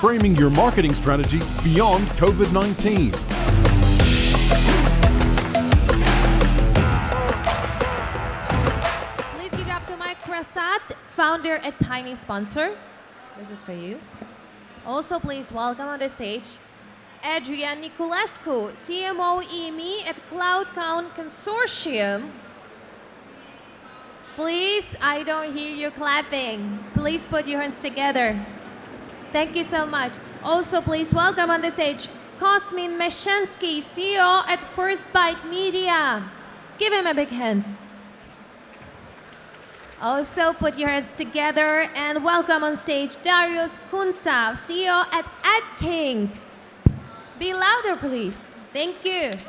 reframing your marketing strategies beyond COVID-19. Please give it up to Mike Prasad, founder at Tiny Sponsor. This is for you. Also, please welcome on the stage Adrian Niculescu, CMO EMEA at CloudCoin Consortium. Please, I don't hear you clapping. Please put your hands together. Thank you so much. Also, please welcome on the stage Cosim Mesenschi, CEO at FirstByte Media. Give him a big hand. Also, put your hands together and welcome on stage Darius Kuntsav, CEO at AdKings. Be louder, please. Thank you.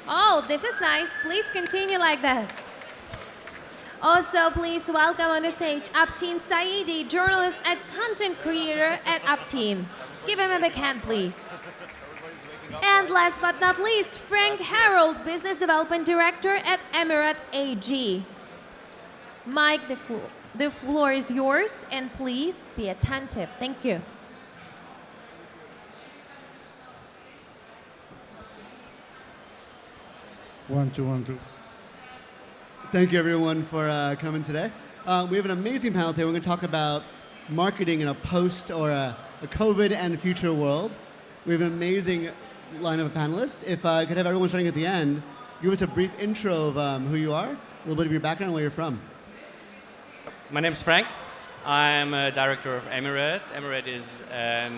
Oh, this is nice. Please continue like that. Also, please welcome on the stage Uptin Saiidi, journalist and content creator at Uptin. Give him a big hand, please. And last but not least, Frank Herald, Business Development Director at EMIRAT AG. Mike, the floor is yours, and please be attentive. Thank you. One, two. Thank you, everyone, for coming today. We have an amazing panel today. We're going to talk about marketing in a post or a COVID and future world. We have an amazing lineup of panelists. If I could have everyone starting at the end, give us a brief intro of who you are, a little bit of your background, and where you're from. My name is Frank. I'm a director of EMIRAT. EMIRAT is a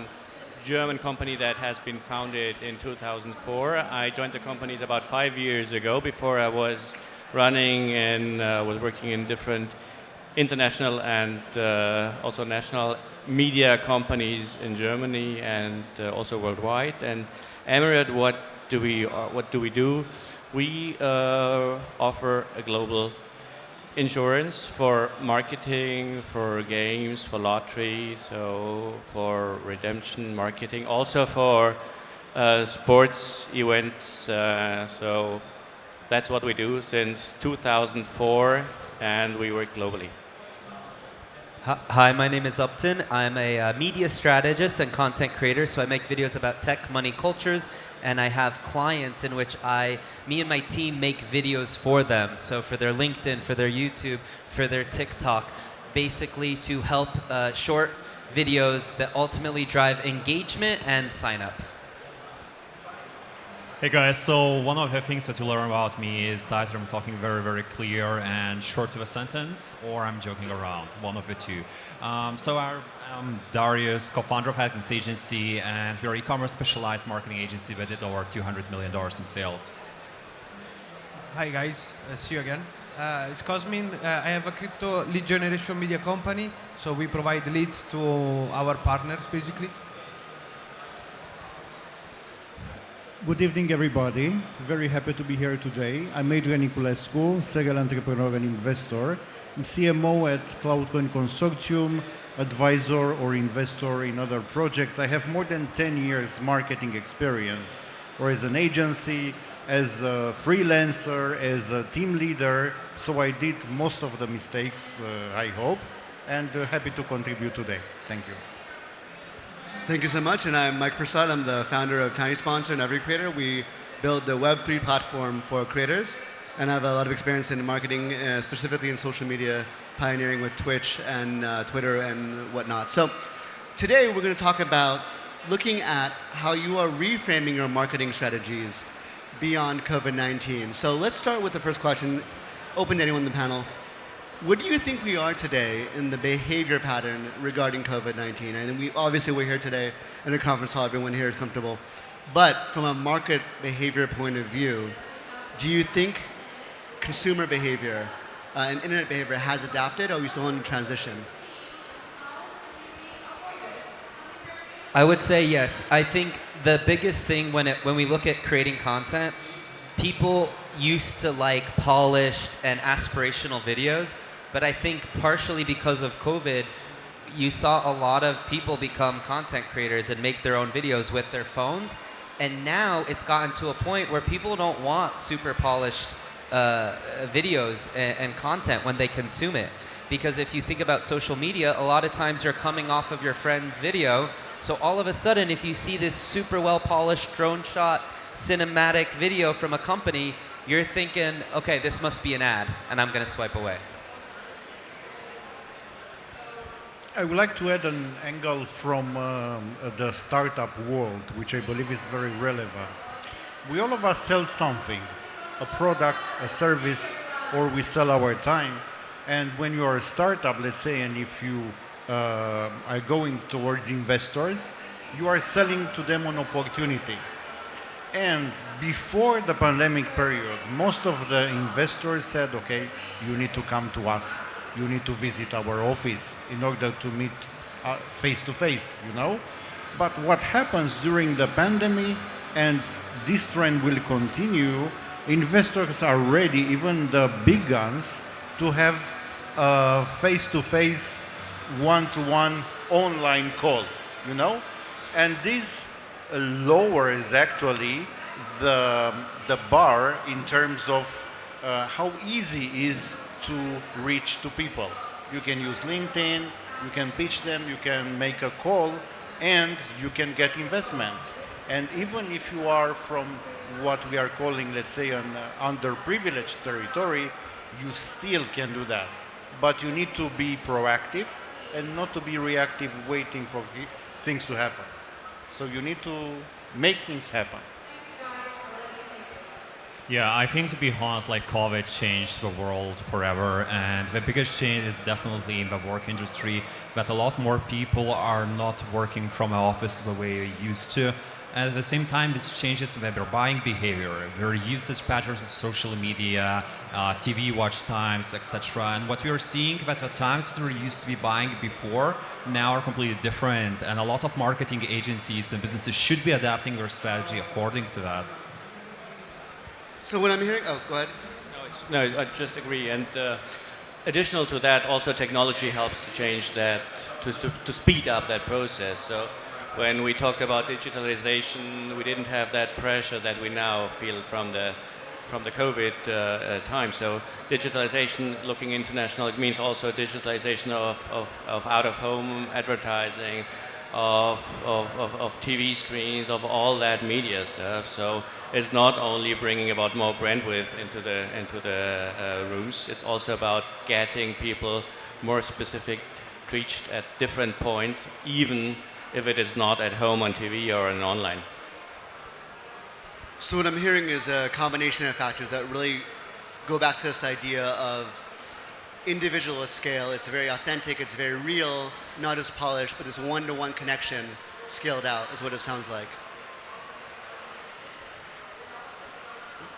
German company that has been founded in 2004. I joined the company about 5 years ago. Before I was running and was working in different international and also national media companies in Germany and also worldwide. And EMIRAT, what do we do? We offer a global insurance for marketing, for games, for lottery, so for redemption marketing, also for sports events. So that's what we do since 2004, and we work globally. Hi, my name is Uptin. I'm a media strategist and content creator, so I make videos about tech, money, cultures, and I have clients in which me and my team make videos for them. So for their LinkedIn, for their YouTube, for their TikTok, basically to help short videos that ultimately drive engagement and signups. Hey guys, so one of the things that you learn about me is either I'm talking very, very clear and short of a sentence, or I'm joking around, one of the two. I'm Darius, co-founder of AGS agency, and we're an e-commerce specialized marketing agency that did over $200 million in sales. Hi guys, see you again. It's Cosim. I have a crypto lead generation media company, so we provide leads to our partners basically. Good evening, everybody. Very happy to be here today. I'm Adrian Niculescu, serial entrepreneur and investor. I'm CMO at CloudCoin Consortium, advisor or investor in other projects. I have more than 10 years marketing experience, or as an agency, as a freelancer, as a team leader. So I did most of the mistakes, I hope, and happy to contribute today. Thank you. Thank you so much, and I'm Mike Prasad. I'm the founder of Tiny Sponsor and Every Creator. We build the Web3 platform for creators, and I have a lot of experience in marketing, specifically in social media, pioneering with Twitch and Twitter and whatnot. So today we're going to talk about looking at how you are reframing your marketing strategies beyond COVID-19. So let's start with the first question, open to anyone in the panel. What do you think we are today in the behavior pattern regarding COVID-19? And we're here today in a conference hall, everyone here is comfortable. But from a market behavior point of view, do you think consumer behavior and internet behavior has adapted, or are we still in transition? I would say yes. I think the biggest thing when we look at creating content, people used to like polished and aspirational videos. But I think partially because of COVID, you saw a lot of people become content creators and make their own videos with their phones. And now it's gotten to a point where people don't want super polished videos and content when they consume it. Because if you think about social media, a lot of times you're coming off of your friend's video So all of a sudden, if you see this super well-polished drone shot cinematic video from a company, you're thinking, okay, this must be an ad, and I'm going to swipe away. I would like to add an angle from the startup world, which I believe is very relevant. We all of us sell something, a product, a service, or we sell our time. And when you are a startup, let's say, and if you are going towards investors, you are selling to them an opportunity. And before the pandemic period, most of the investors said, okay, you need to come to us. You need to visit our office in order to meet face to face, you know? But what happens during the pandemic, and this trend will continue, investors are ready, even the big guns, to have a face-to-face, one-to-one online call, you know? And this lowers actually the bar in terms of how easy it is to reach to people. You can use LinkedIn, you can pitch them, you can make a call, and you can get investments. And even if you are from what we are calling, let's say, an underprivileged territory, you still can do that. But you need to be proactive and not to be reactive waiting for things to happen. So you need to make things happen. Yeah, I think to be honest, like COVID changed the world forever, and the biggest change is definitely in the work industry, that a lot more people are not working from an office the way they used to. And at the same time, this changes their buying behavior, their usage patterns of social media, TV watch times, etc. And what we are seeing that the times that we used to be buying before now are completely different. And a lot of marketing agencies and businesses should be adapting their strategy according to that. So when I'm hearing, oh, go ahead. No, I just agree. And additional to that, also technology helps to change that, to speed up that process. So when we talked about digitalization, we didn't have that pressure that we now feel from the COVID time. So digitalization, looking international, it means also digitalization of out-of-home advertising, of TV screens, of all that media stuff. So it's not only bringing about more bandwidth into the rooms. It's also about getting people more specific, reached at different points, even if it is not at home on TV or on online. So what I'm hearing is a combination of factors that really go back to this idea of individual at scale. It's very authentic, it's very real, not as polished, but this one-to-one connection scaled out is what it sounds like.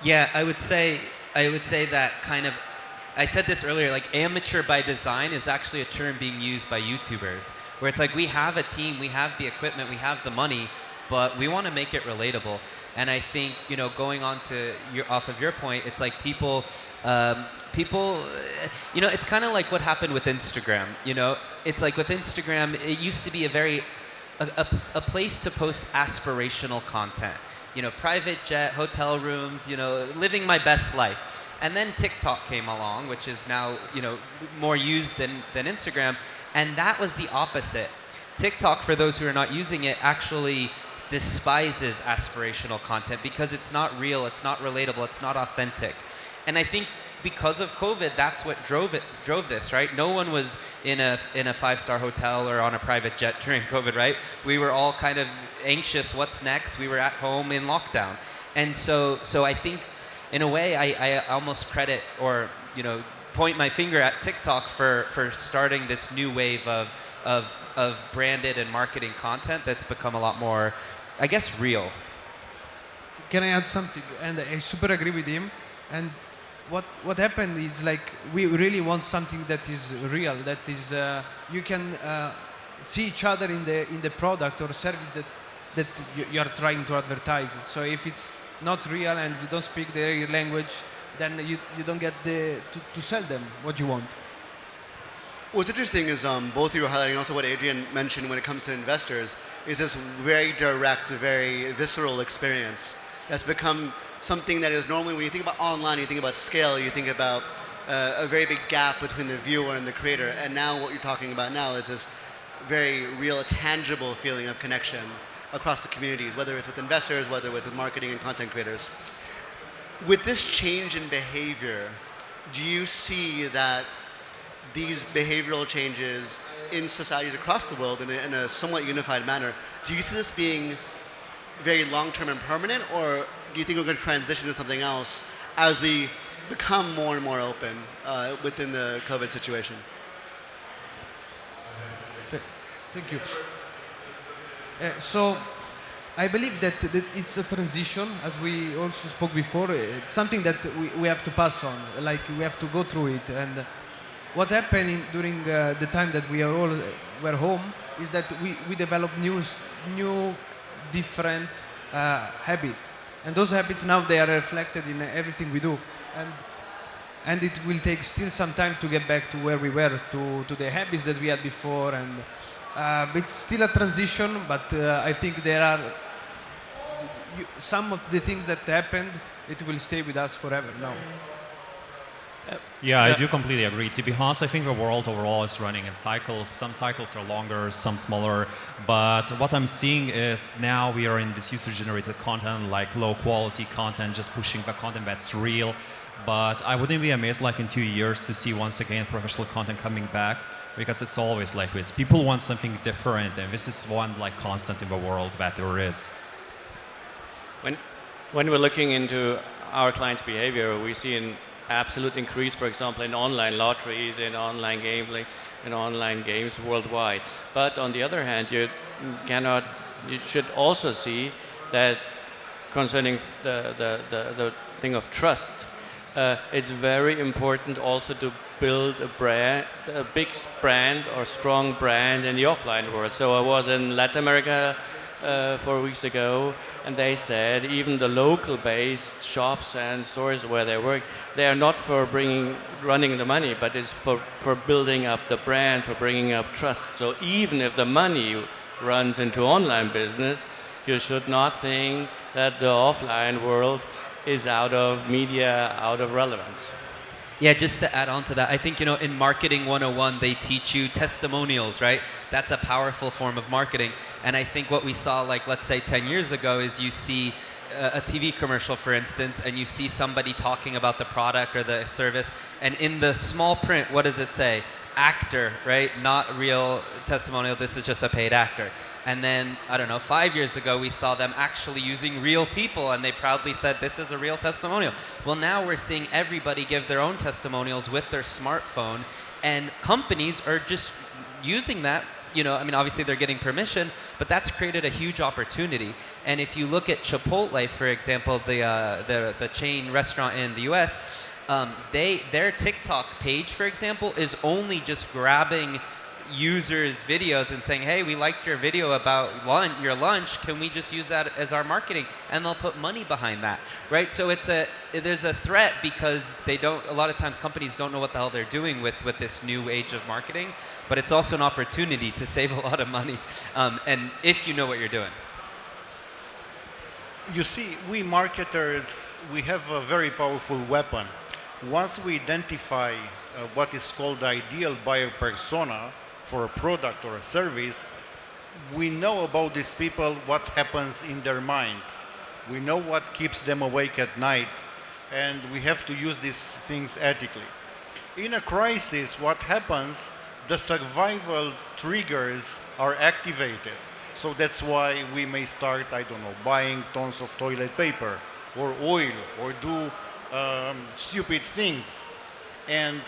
Yeah, I would say that kind of, I said this earlier, like amateur by design is actually a term being used by YouTubers, where it's like we have a team, we have the equipment, we have the money, but we want to make it relatable. And I think, you know, going on to off of your point, it's like people, you know, it's kind of like what happened with Instagram. You know, it's like with Instagram, it used to be a place to post aspirational content. You know, private jet, hotel rooms, you know, living my best life. And then TikTok came along, which is now, you know, more used than Instagram. And that was the opposite. TikTok, for those who are not using it, actually despises aspirational content because it's not real, it's not relatable, it's not authentic. And I think because of COVID, that's what drove this, right? No one was in a 5-star hotel or on a private jet during COVID, right? We were all kind of anxious, what's next? We were at home in lockdown. And so I think in a way I almost credit or, you know, point my finger at TikTok for starting this new wave of branded and marketing content that's become a lot more, I guess, real. Can I add something? And I super agree with him. And what happened is like we really want something that is real, that is you can see each other in the product or service that you are trying to advertise. So if it's not real and you don't speak their language, then you don't get to sell them what you want. What's interesting is both of you were highlighting also what Adrian mentioned when it comes to investors is this very direct, very visceral experience that's become something that is normally when you think about online, you think about scale, you think about a very big gap between the viewer and the creator. And now what you're talking about now is this very real, tangible feeling of connection across the communities, whether it's with investors, whether with marketing and content creators. With this change in behavior, do you see that these behavioral changes in societies across the world in a somewhat unified manner, do you see this being very long-term and permanent, or do you think we're going to transition to something else as we become more and more open within the COVID situation? Thank you. So I believe that it's a transition, as we also spoke before. It's something that we have to pass on, like we have to go through it. And what happened during the time that we were home is that we developed new different habits. And those habits now, they are reflected in everything we do. And it will take still some time to get back to where we were, to the habits that we had before. And it's still a transition, but I think there are some of the things that happened, it will stay with us forever now. Yeah, I do completely agree. To be honest, I think the world overall is running in cycles. Some cycles are longer, some smaller. But what I'm seeing is now we are in this user-generated content, like low-quality content, just pushing the content that's real. But I wouldn't be amazed, like in 2 years, to see once again professional content coming back, because it's always like this. People want something different, and this is one like constant in the world that there is. When we're looking into our clients' behavior, we see an absolute increase, for example, in online lotteries, in online gambling, in online games worldwide. But on the other hand, you should also see that concerning the thing of trust, it's very important also to build a big brand or strong brand in the offline world. So I was in Latin America 4 weeks ago, and they said even the local-based shops and stores where they work, they are not for running the money, but it's for building up the brand, for bringing up trust. So even if the money runs into online business, you should not think that the offline world is out of media, out of relevance. Yeah, just to add on to that, I think, in Marketing 101, they teach you testimonials, right? That's a powerful form of marketing. And I think what we saw, like, let's say 10 years ago, is you see a TV commercial, for instance, and you see somebody talking about the product or the service, and in the small print, what does it say? Actor, right? Not real testimonial, this is just a paid actor. And then, I don't know, 5 years ago, we saw them actually using real people, and they proudly said, this is a real testimonial. Well, now we're seeing everybody give their own testimonials with their smartphone, and companies are just using that. Obviously they're getting permission, but that's created a huge opportunity. And if you look at Chipotle, for example, the chain restaurant in the US, their TikTok page, for example, is only just grabbing users' videos and saying, hey, we liked your video about your lunch, can we just use that as our marketing? And they'll put money behind that, right? So there's a threat because a lot of times companies don't know what the hell they're doing with this new age of marketing, but it's also an opportunity to save a lot of money, and if you know what you're doing. You see, we marketers, we have a very powerful weapon. Once we identify what is called the ideal buyer persona for a product or a service, we know about these people, what happens in their mind. We know what keeps them awake at night, and we have to use these things ethically. In a crisis, what happens, the survival triggers are activated. So that's why we may start, buying tons of toilet paper or oil or do stupid things. And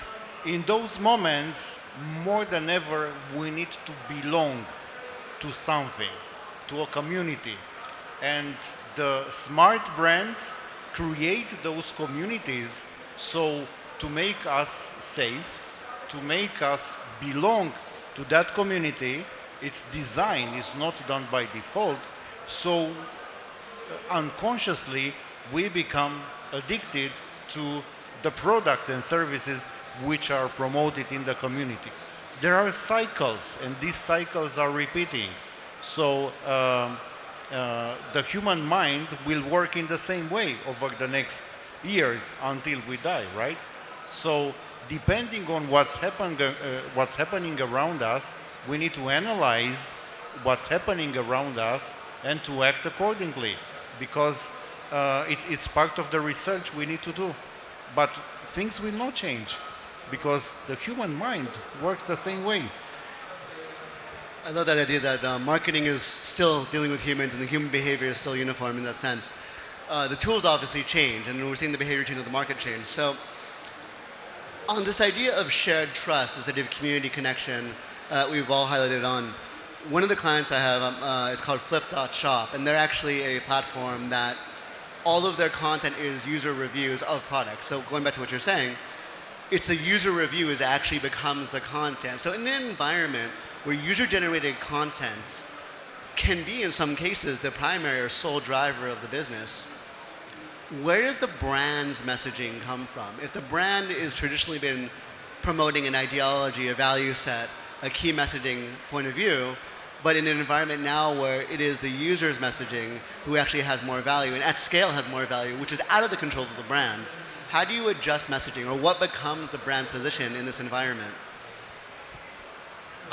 in those moments, more than ever, we need to belong to something, to a community. And the smart brands create those communities so to make us safe, to make us belong to that community. Its design is not done by default, so unconsciously we become addicted to the products and services which are promoted in the community. There are cycles, and these cycles are repeating. So the human mind will work in the same way over the next years until we die, right? So depending on what's happening around us, We need to analyze what's happening around us and to act accordingly, because it's part of the research we need to do. But things will not change, because the human mind works the same way. I love that idea that marketing is still dealing with humans and the human behavior is still uniform in that sense. The tools obviously change, and we're seeing the behavior change of the market change. So on this idea of shared trust, this idea of community connection, we've all highlighted on. One of the clients I have is called Flip.shop, and they're actually a platform that all of their content is user reviews of products. So going back to what you're saying, it's the user reviews that actually becomes the content. So in an environment where user-generated content can be, in some cases, the primary or sole driver of the business, where does the brand's messaging come from? If the brand has traditionally been promoting an ideology, a value set, a key messaging point of view, but in an environment now where it is the user's messaging who actually has more value and at scale has more value, which is out of the control of the brand, how do you adjust messaging, or what becomes the brand's position in this environment?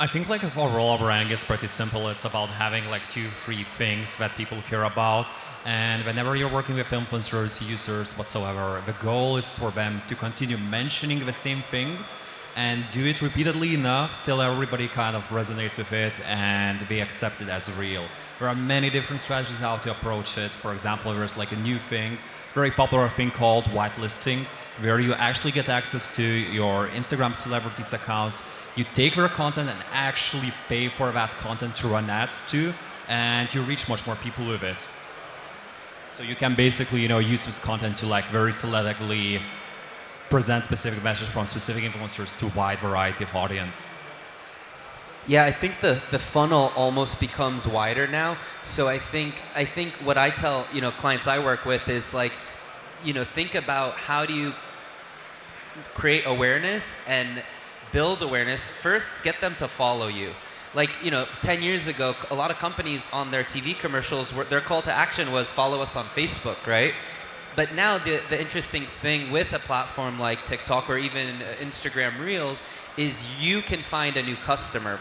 I think like overall branding is pretty simple. It's about having like 2-3 things that people care about. And whenever you're working with influencers, users, whatsoever, the goal is for them to continue mentioning the same things and do it repeatedly enough till everybody kind of resonates with it and they accept it as real. There are many different strategies how to approach it. For example, there's like a new thing, very popular thing called whitelisting, where you actually get access to your Instagram celebrities accounts. You take their content and actually pay for that content to run ads to, and you reach much more people with it. So you can basically, use this content to like very selectively present specific messages from specific influencers to a wide variety of audience. Yeah, I think the funnel almost becomes wider now. So I think what I tell clients I work with is like, think about how do you create awareness and build awareness. First, get them to follow you. Like 10 years ago, a lot of companies on their TV commercials, their call to action was follow us on Facebook, right? But now the interesting thing with a platform like TikTok or even Instagram Reels is you can find a new customer,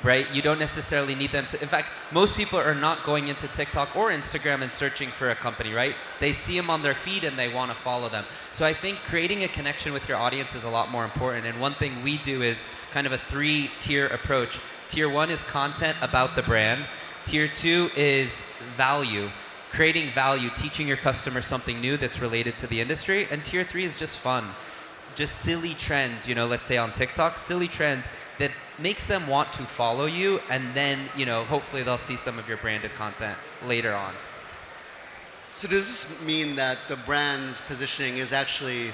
right? You don't necessarily need them to. In fact, most people are not going into TikTok or Instagram and searching for a company, right? They see them on their feed and they want to follow them. So I think creating a connection with your audience is a lot more important. And one thing we do is kind of a 3-tier approach. Tier 1 is content about the brand. Tier 2 is value. Creating value, teaching your customer something new that's related to the industry. And tier 3 is just fun. Just silly trends, let's say on TikTok, silly trends that makes them want to follow you, and then, hopefully they'll see some of your branded content later on. So does this mean that the brand's positioning is actually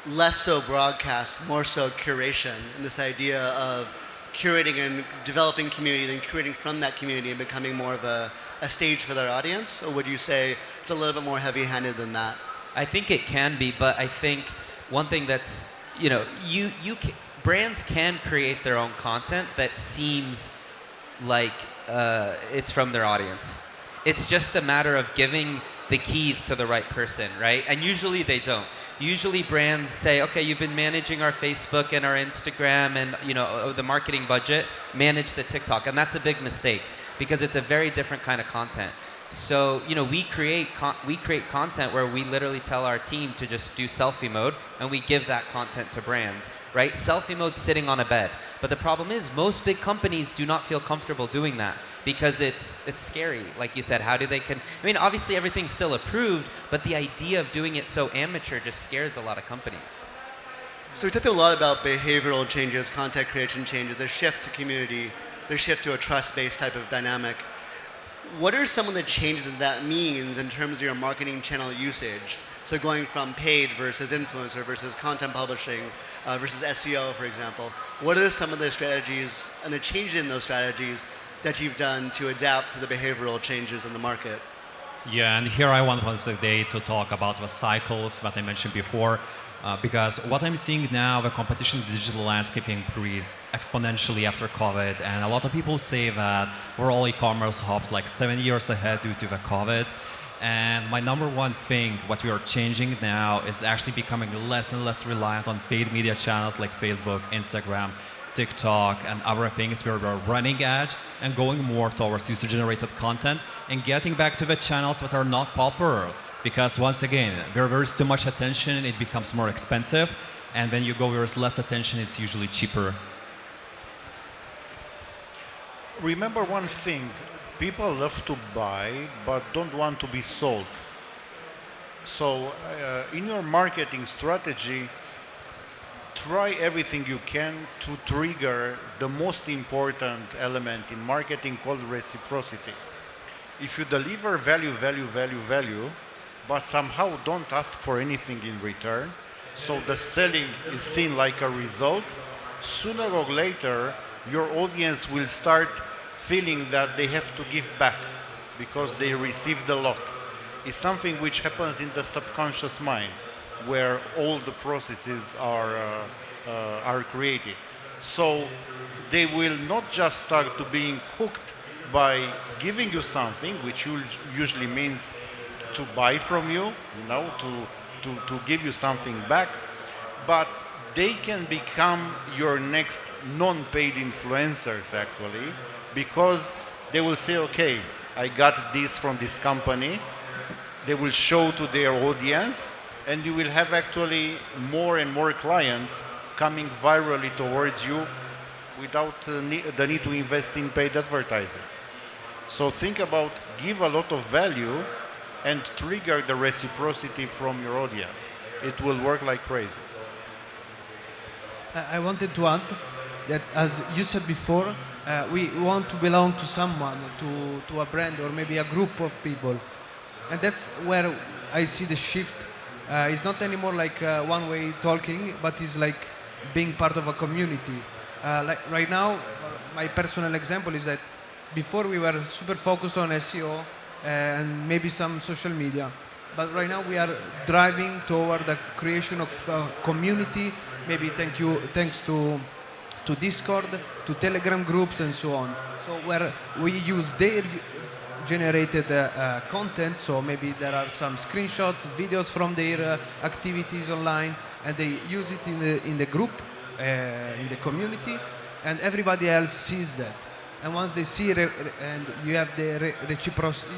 less so broadcast, more so curation, and this idea of curating and developing community, then curating from that community and becoming more of a stage for their audience? Or would you say it's a little bit more heavy-handed than that? I think it can be, but I think one thing that's, brands can create their own content that seems like it's from their audience. It's just a matter of giving the keys to the right person, right? And usually they don't. Usually brands say, okay, you've been managing our Facebook and our Instagram and the marketing budget, manage the TikTok. And that's a big mistake because it's a very different kind of content. So, we create content where we literally tell our team to just do selfie mode, and we give that content to brands, right? Selfie mode sitting on a bed. But the problem is most big companies do not feel comfortable doing that because it's scary. Like you said, obviously everything's still approved, but the idea of doing it so amateur just scares a lot of companies. So we talked a lot about behavioral changes, content creation changes, their shift to community, their shift to a trust-based type of dynamic. What are some of the changes that means in terms of your marketing channel usage? So going from paid versus influencer versus content publishing versus SEO, for example. What are some of the strategies and the changes in those strategies that you've done to adapt to the behavioral changes in the market? Yeah, and here I want once today to talk about the cycles that I mentioned before. Because what I'm seeing now, the competition in the digital landscape increased exponentially after COVID, and a lot of people say that we're all e-commerce hopped like 7 years ahead due to the COVID. And my number one thing, what we are changing now, is actually becoming less and less reliant on paid media channels like Facebook, Instagram, TikTok and other things where we're running edge and going more towards user-generated content and getting back to the channels that are not popular. Because once again, where there is too much attention, it becomes more expensive. And when you go where there's less attention, it's usually cheaper. Remember one thing, people love to buy, but don't want to be sold. So in your marketing strategy, try everything you can to trigger the most important element in marketing called reciprocity. If you deliver value, but somehow don't ask for anything in return, so the selling is seen like a result, sooner or later your audience will start feeling that they have to give back because they received a lot. It's something which happens in the subconscious mind, where all the processes are created. So they will not just start to being hooked by giving you something, which usually means to buy from you, to give you something back, but they can become your next non-paid influencers actually, because they will say, okay, I got this from this company. They will show to their audience, and you will have actually more and more clients coming virally towards you without the need to invest in paid advertising. So think about give a lot of value and trigger the reciprocity from your audience. It will work like crazy. I wanted to add that, as you said before, we want to belong to someone, to a brand or maybe a group of people. And that's where I see the shift. It's not anymore like one-way talking, but it's like being part of a community. Like right now, my personal example is that before we were super focused on SEO and maybe some social media. But right now we are driving toward the creation of a community, maybe thanks to Discord, to Telegram groups and so on. So where we use their generated content, so maybe there are some screenshots, videos from their activities online, and they use it in the group, in the community, and everybody else sees that. And once they see and you have the reciprocity,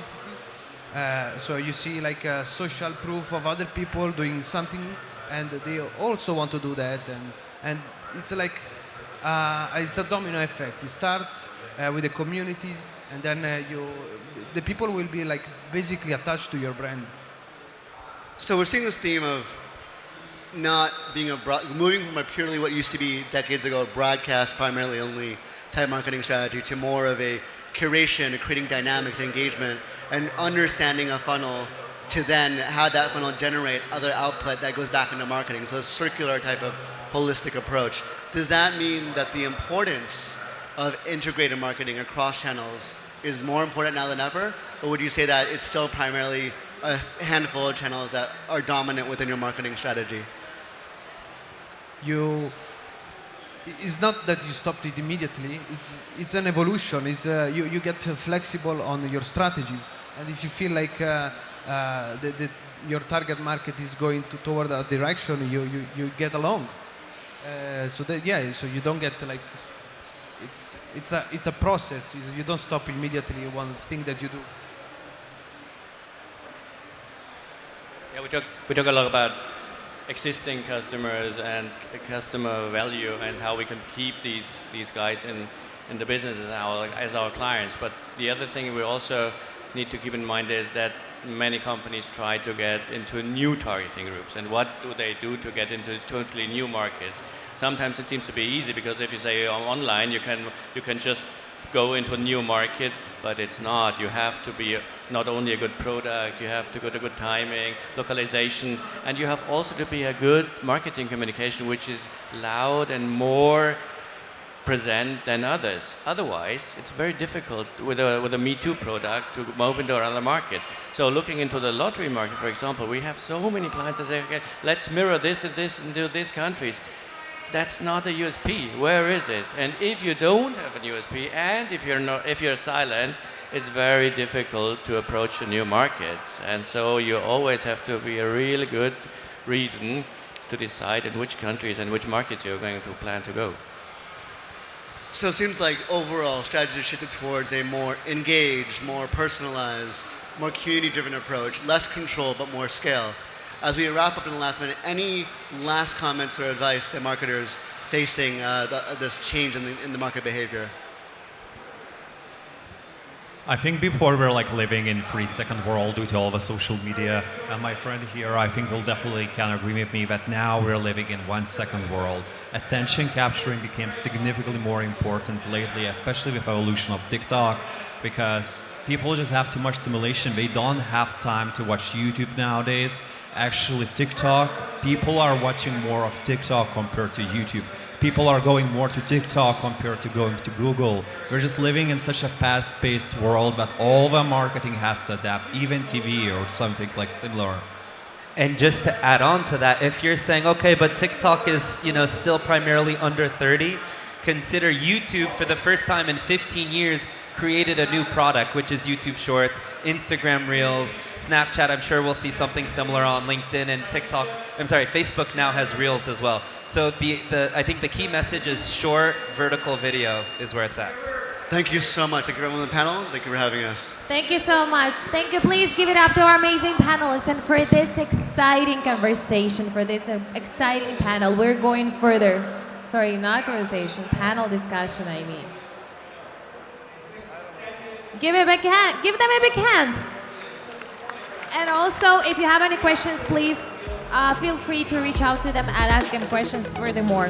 so you see like a social proof of other people doing something, and they also want to do that, and it's like it's a domino effect. It starts with the community, and then the people will be like basically attached to your brand. So we're seeing this theme of not being moving from a purely what used to be decades ago, a broadcast primarily only type marketing strategy, to more of a curation, creating dynamics, engagement, and understanding a funnel to then how that funnel generate other output that goes back into marketing. So a circular type of holistic approach. Does that mean that the importance of integrated marketing across channels is more important now than ever? Or would you say that it's still primarily a handful of channels that are dominant within your marketing strategy? It's not that you stopped it immediately. It's an evolution. You get flexible on your strategies, and if you feel like your target market is going toward a direction, you get along. So you don't get like it's a process. You don't stop immediately one thing that you do. Yeah, we talk a lot about existing customers and customer value and how we can keep these guys in the business as our clients. But the other thing we also need to keep in mind is that many companies try to get into new targeting groups. And what do they do to get into totally new markets? Sometimes it seems to be easy because if you say online, you can just go into new markets, but it's not. You have to be not only a good product, you have to go to good timing, localization, and you have also to be a good marketing communication, which is loud and more present than others. Otherwise, it's very difficult with a Me Too product to move into another market. So looking into the lottery market, for example, we have so many clients that say, okay, let's mirror this and this into these countries. That's not a USP. Where is it? And if you don't have a USP, and if you're silent, it's very difficult to approach the new markets. And so you always have to be a really good reason to decide in which countries and which markets you're going to plan to go. So it seems like overall strategy is shifted towards a more engaged, more personalized, more community-driven approach, less control but more scale. As we wrap up in the last minute, any last comments or advice to marketers facing this change in the market behavior? I think before we're like living in 3-second world due to all the social media, and my friend here I think will definitely can agree with me that now we're living in 1-second world. Attention capturing became significantly more important lately, especially with the evolution of TikTok, because people just have too much stimulation. They don't have time to watch YouTube nowadays. Actually, TikTok, people are watching more of TikTok compared to YouTube. People are going more to TikTok compared to going to Google. We're just living in such a fast-paced world that all the marketing has to adapt, even TV or something like similar. And just to add on to that, if you're saying, okay, but TikTok is, still primarily under 30, consider YouTube for the first time in 15 years created a new product, which is YouTube Shorts, Instagram Reels, Snapchat. I'm sure we'll see something similar on LinkedIn and TikTok. Facebook now has Reels as well. So I think the key message is short vertical video is where it's at. Thank you so much. Thank you everyone on the panel. Thank you for having us. Thank you so much. Thank you. Please give it up to our amazing panelists and for this exciting conversation, for this exciting panel. We're going further. Sorry, not conversation, panel discussion, I mean. Give them a big hand. And also, if you have any questions, please feel free to reach out to them and ask them questions furthermore.